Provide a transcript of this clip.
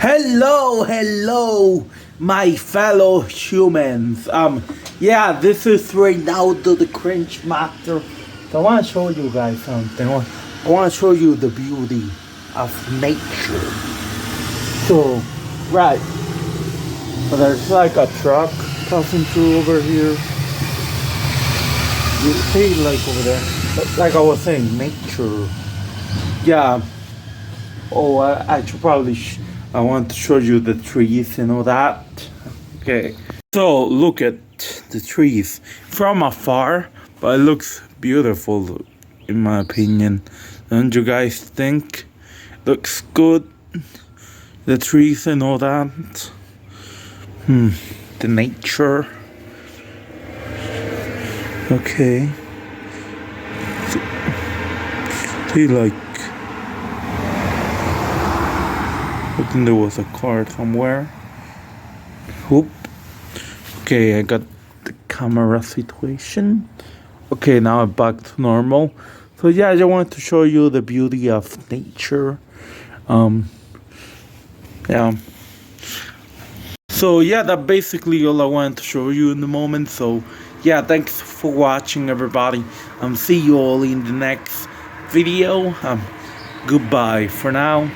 Hello, my fellow humans. Yeah, this is Reynaldo the Cringe Master. So I want to show you guys something. I want to show you the beauty of nature. So, right. So there's like a truck passing through over here. You see, like over there. Like I was saying, nature. Yeah. Oh, I should probably. I want to show you the trees and all that. Okay. So look at the trees from afar, but it looks beautiful, in my opinion. Don't you guys think? Looks good. The trees and all that. The nature. Okay. See, like. I think there was a car somewhere. Whoop. Okay, I got the camera situation. Okay, now I'm back to normal. So yeah, I just wanted to show you the beauty of nature. Yeah. So yeah, that's basically all I wanted to show you in the moment. So yeah, thanks for watching, everybody. See you all in the next video. Goodbye for now.